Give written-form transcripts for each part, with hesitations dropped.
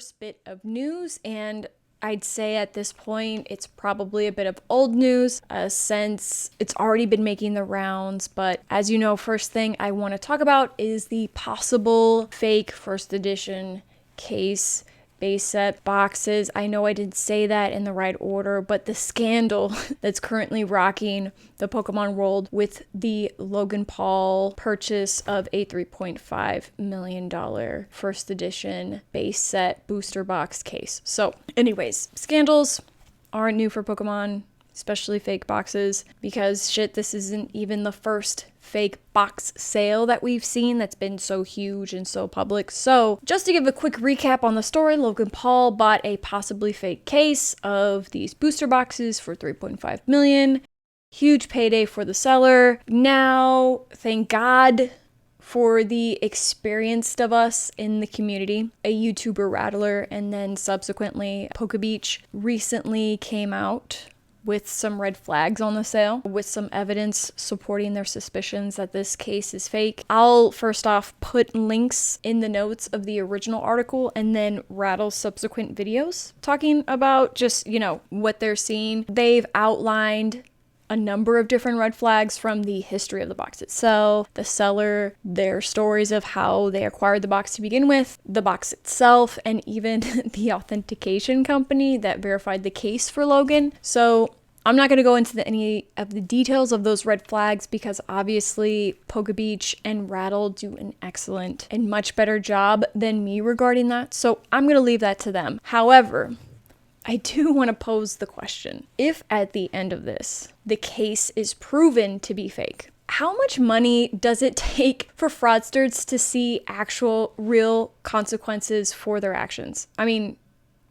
first bit of news, and I'd say at this point it's probably a bit of old news since it's already been making the rounds. But as you know, first thing I want to talk about is the possible fake first edition case base set boxes. I know I didn't say that in the right order, but the scandal that's currently rocking the Pokemon world with the Logan Paul purchase of a $3.5 million first edition base set booster box case. So anyways, scandals aren't new for Pokemon, especially fake boxes, because shit, this isn't even the first fake box sale that we've seen that's been so huge and so public. So just to give a quick recap on the story, Logan Paul bought a possibly fake case of these booster boxes for $3.5 million. Huge payday for the seller. Now, thank God for the experienced of us in the community, a YouTuber Rattler and then subsequently PokeBeach recently came out with some red flags on the sale, with some evidence supporting their suspicions that this case is fake. I'll first off put links in the notes of the original article and then Rattle's subsequent videos talking about just, what they're seeing. They've outlined a number of different red flags from the history of the box itself, the seller, their stories of how they acquired the box to begin with, the box itself, and even the authentication company that verified the case for Logan. So I'm not going to go into any of the details of those red flags because obviously PokeBeach and Rattle do an excellent and much better job than me regarding that. So I'm going to leave that to them. However, I do want to pose the question, if at the end of this, the case is proven to be fake, how much money does it take for fraudsters to see actual real consequences for their actions? I mean,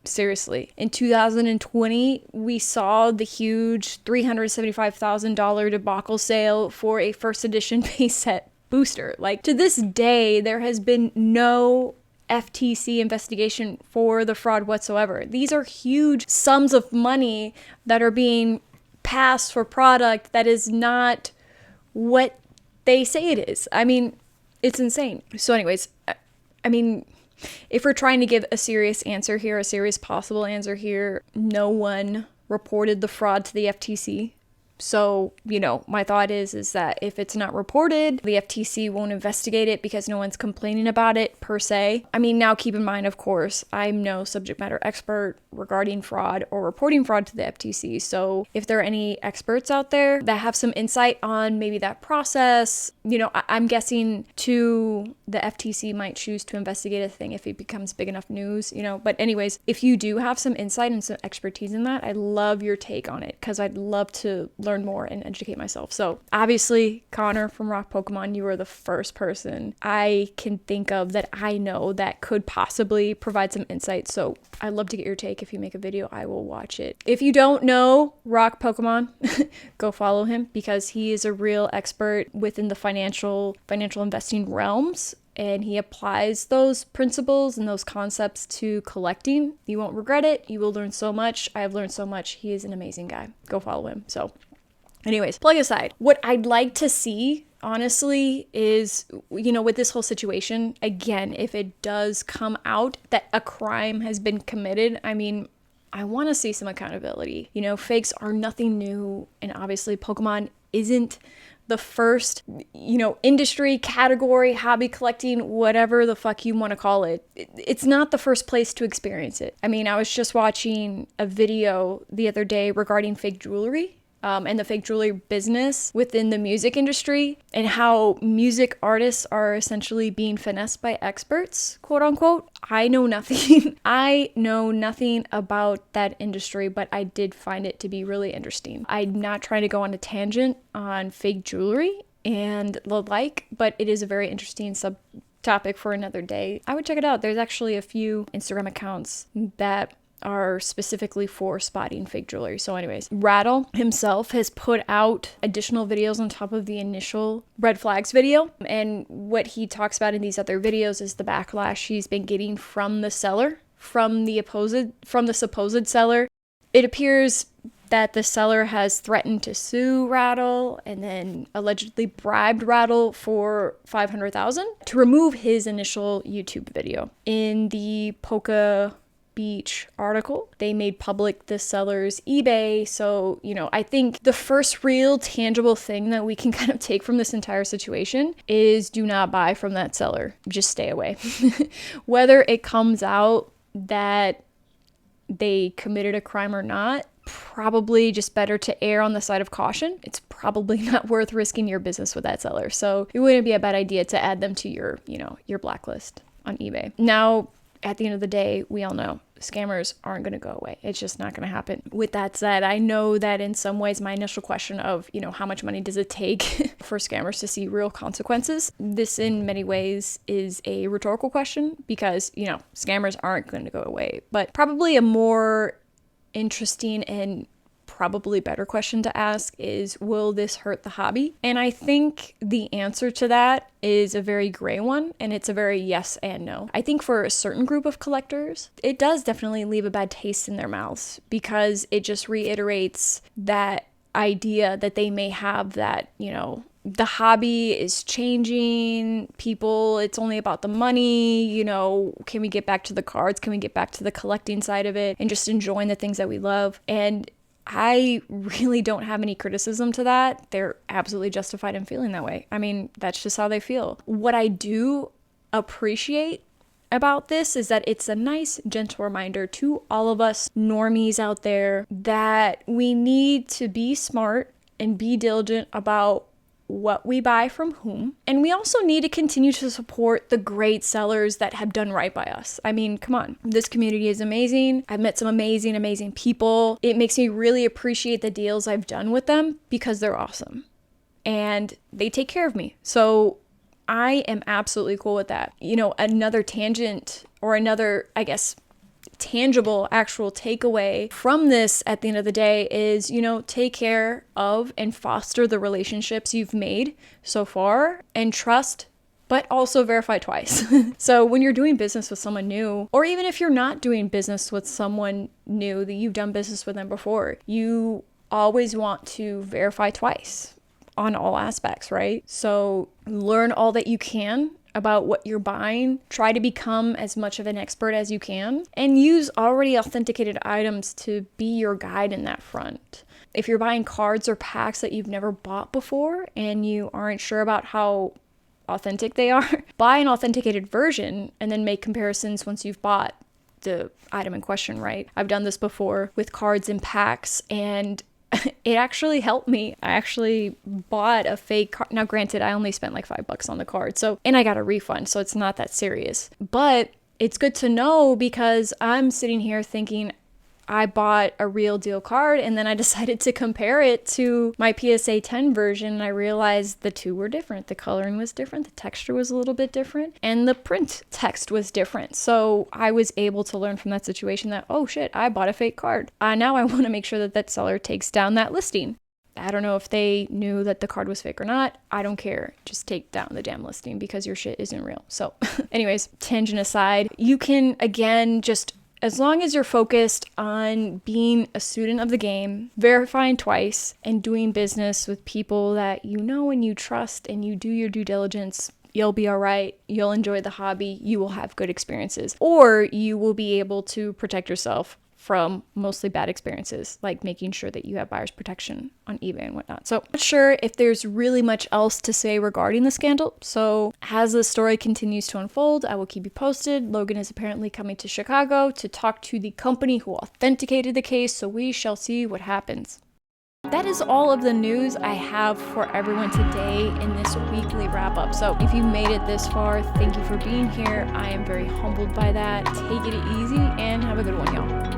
seriously, in 2020, we saw the huge $375,000 debacle sale for a first edition base set booster. Like, to this day, there has been no FTC investigation for the fraud whatsoever. These are huge sums of money that are being passed for product that is not what they say it is. I mean, it's insane. So anyways, if we're trying to give a serious answer here, a serious possible answer here, no one reported the fraud to the FTC. So, my thought is that if it's not reported, the FTC won't investigate it because no one's complaining about it per se. I mean, now keep in mind, of course, I'm no subject matter expert regarding fraud or reporting fraud to the FTC. So if there are any experts out there that have some insight on maybe that process, I'm guessing too, the FTC might choose to investigate a thing if it becomes big enough news, But anyways, if you do have some insight and some expertise in that, I'd love your take on it because I'd love to learn more and educate myself. So obviously, Connor from Rock Pokemon, you are the first person I can think of that I know that could possibly provide some insight. So I'd love to get your take. If you make a video, I will watch it. If you don't know Rock Pokemon, go follow him because he is a real expert within the financial investing realms. And he applies those principles and those concepts to collecting. You won't regret it. You will learn so much. I have learned so much. He is an amazing guy. Go follow him. So anyways, plug aside. What I'd like to see, honestly, is, with this whole situation, again, if it does come out that a crime has been committed, I want to see some accountability. Fakes are nothing new. And obviously, Pokemon isn't the first, industry, category, hobby collecting, whatever the fuck you want to call it. It's not the first place to experience it. I was just watching a video the other day regarding fake jewelry. And the fake jewelry business within the music industry and how music artists are essentially being finessed by experts, quote unquote. I know nothing. I know nothing about that industry, but I did find it to be really interesting. I'm not trying to go on a tangent on fake jewelry and the like, but it is a very interesting subtopic for another day. I would check it out. There's actually a few Instagram accounts that are specifically for spotting fake jewelry. So anyways, Rattle himself has put out additional videos on top of the initial red flags video. And what he talks about in these other videos is the backlash he's been getting from the seller, from the supposed seller. It appears that the seller has threatened to sue Rattle and then allegedly bribed Rattle for $500,000 to remove his initial YouTube video. In the Beach article. They made public the seller's eBay. So, I think the first real tangible thing that we can kind of take from this entire situation is do not buy from that seller. Just stay away. Whether it comes out that they committed a crime or not, probably just better to err on the side of caution. It's probably not worth risking your business with that seller. So it wouldn't be a bad idea to add them to your blacklist on eBay. Now, at the end of the day, we all know scammers aren't going to go away. It's just not going to happen. With that said, I know that in some ways my initial question of, how much money does it take for scammers to see real consequences? This in many ways is a rhetorical question because, scammers aren't going to go away. But probably a more interesting and probably better question to ask is, will this hurt the hobby? And I think the answer to that is a very gray one, and it's a very yes and no. I think for a certain group of collectors, it does definitely leave a bad taste in their mouths because it just reiterates that idea that they may have that, the hobby is changing, people, it's only about the money, can we get back to the cards? Can we get back to the collecting side of it and just enjoying the things that we love? And I really don't have any criticism to that. They're absolutely justified in feeling that way. I mean, that's just how they feel. What I do appreciate about this is that it's a nice, gentle reminder to all of us normies out there that we need to be smart and be diligent about what we buy from whom. And we also need to continue to support the great sellers that have done right by us. I mean, come on. This community is amazing. I've met some amazing people. It makes me really appreciate the deals I've done with them because they're awesome. And they take care of me. So I am absolutely cool with that. Another tangent or another, tangible actual takeaway from this at the end of the day is, take care of and foster the relationships you've made so far and trust, but also verify twice. So when you're doing business with someone new, or even if you're not doing business with someone new that you've done business with them before, you always want to verify twice on all aspects, right? So learn all that you can about what you're buying, try to become as much of an expert as you can, and use already authenticated items to be your guide in that front. If you're buying cards or packs that you've never bought before and you aren't sure about how authentic they are, buy an authenticated version and then make comparisons once you've bought the item in question, right? I've done this before with cards and packs, and it actually helped me. I actually bought a fake card. Now, granted, I only spent like $5 on the card. And I got a refund, so it's not that serious. But it's good to know because I'm sitting here thinking I bought a real deal card and then I decided to compare it to my PSA 10 version. And I realized the two were different. The coloring was different. The texture was a little bit different. And the print text was different. So I was able to learn from that situation that, oh shit, I bought a fake card. Now I want to make sure that that seller takes down that listing. I don't know if they knew that the card was fake or not. I don't care. Just take down the damn listing because your shit isn't real. So anyways, tangent aside, you can, again, just as long as you're focused on being a student of the game, verifying twice, and doing business with people that you know and you trust and you do your due diligence, you'll be all right. You'll enjoy the hobby. You will have good experiences. Or you will be able to protect yourself from mostly bad experiences, like making sure that you have buyer's protection on eBay and whatnot. So I'm not sure if there's really much else to say regarding the scandal. So as the story continues to unfold, I will keep you posted. Logan is apparently coming to Chicago to talk to the company who authenticated the case, so we shall see what happens. That is all of the news I have for everyone today in this weekly wrap up. So if you made it this far, thank you for being here. I am very humbled by that. Take it easy and have a good one, y'all.